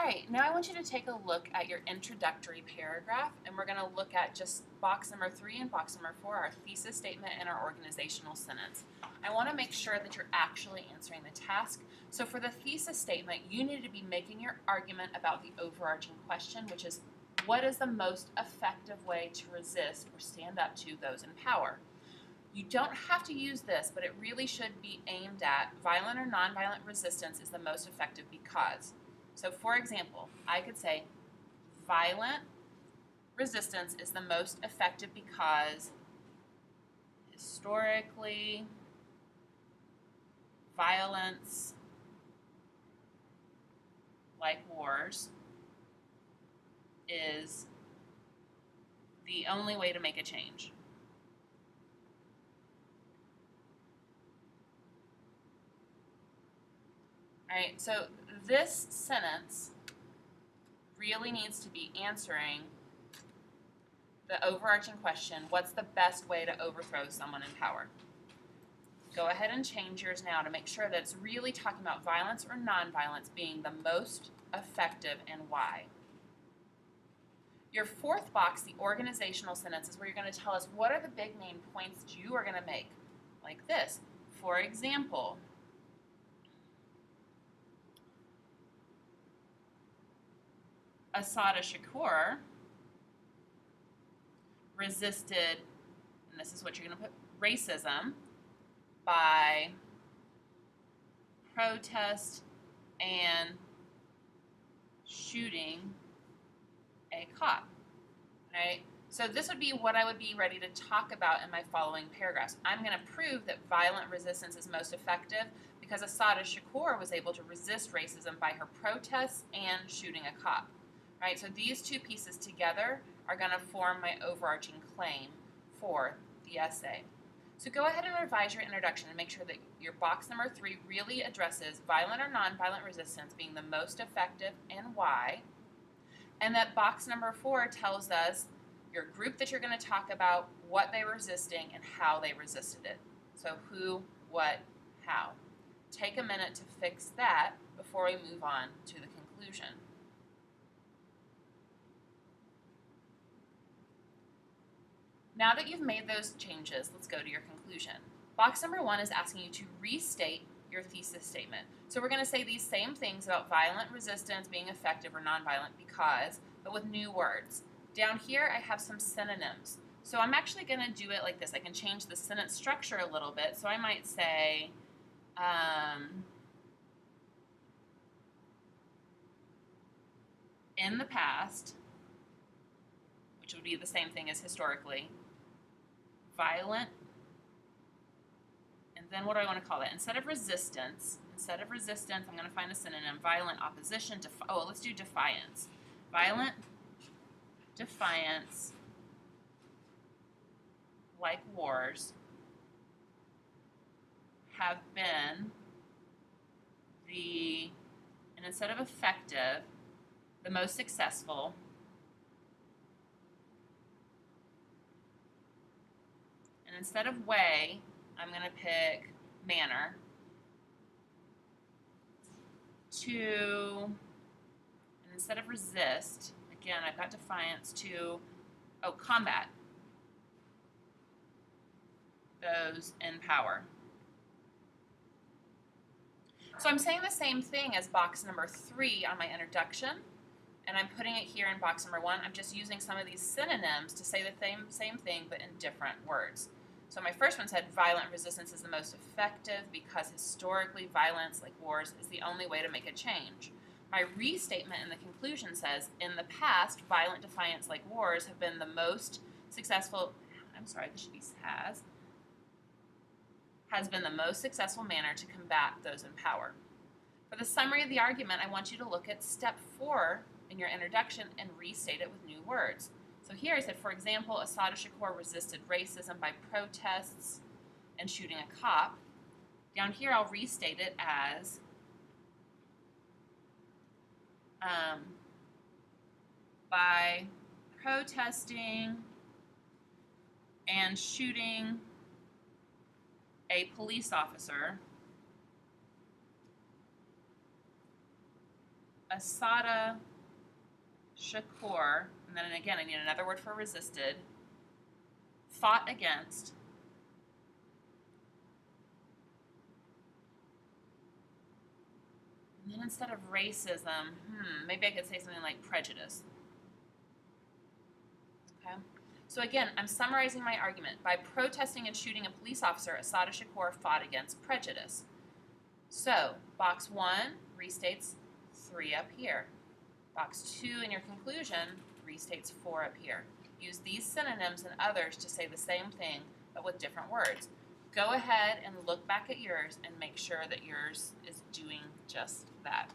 All right, now I want you to take a look at your introductory paragraph, and we're going to look at just box number 3 and box number 4, our thesis statement and our organizational sentence. I want to make sure that you're actually answering the task. So for the thesis statement, you need to be making your argument about the overarching question, which is, what is the most effective way to resist or stand up to those in power? You don't have to use this, but it really should be aimed at violent or nonviolent resistance is the most effective because. So for example, I could say violent resistance is the most effective because historically violence, like wars, is the only way to make a change. All right, so this sentence really needs to be answering the overarching question, what's the best way to overthrow someone in power? Go ahead and change yours now to make sure that it's really talking about violence or nonviolence being the most effective and why. Your fourth box, the organizational sentence, is where you're going to tell us what are the big main points that you are going to make, like this. For example, Assata Shakur resisted, and this is what you're going to put, racism by protest and shooting a cop, right? So this would be what I would be ready to talk about in my following paragraphs. I'm going to prove that violent resistance is most effective because Assata Shakur was able to resist racism by her protests and shooting a cop, right? So these two pieces together are going to form my overarching claim for the essay. So go ahead and revise your introduction and make sure that your box number 3 really addresses violent or nonviolent resistance being the most effective and why. And that box number 4 tells us your group that you're going to talk about, what they were resisting, and how they resisted it. So who, what, how. Take a minute to fix that before we move on to the conclusion. Now that you've made those changes, let's go to your conclusion. Box number 1 is asking you to restate your thesis statement. So we're going to say these same things about violent resistance being effective or nonviolent because, but with new words. Down here I have some synonyms. So I'm actually going to do it like this. I can change the sentence structure a little bit. So I might say, in the past, which would be the same thing as historically, violent, and then what do I want to call that? Instead of resistance, I'm going to find a synonym, violent opposition, let's do defiance. Violent defiance, like wars, have been and instead of effective, the most successful and instead of way, I'm going to pick manner and instead of resist, again, I've got defiance combat those in power. So I'm saying the same thing as box number 3 on my introduction, and I'm putting it here in box number 1. I'm just using some of these synonyms to say the same thing, but in different words. So my first one said violent resistance is the most effective because historically violence, like wars, is the only way to make a change. My restatement in the conclusion says, in the past, violent defiance, like wars, have been the most successful, has been the most successful manner to combat those in power. For the summary of the argument, I want you to look at step 4 in your introduction and restate it with new words. So here I said, for example, Assata Shakur resisted racism by protests and shooting a cop. Down here I'll restate it as by protesting and shooting a police officer Assata Shakur, and then again I need another word for resisted, fought against and then instead of racism, maybe I could say something like prejudice. Okay. So again, I'm summarizing my argument. By protesting and shooting a police officer, Assata Shakur fought against prejudice. So, box 1 restates 3 up here. Box 2 in your conclusion restates 4 up here. Use these synonyms and others to say the same thing, but with different words. Go ahead and look back at yours and make sure that yours is doing just that.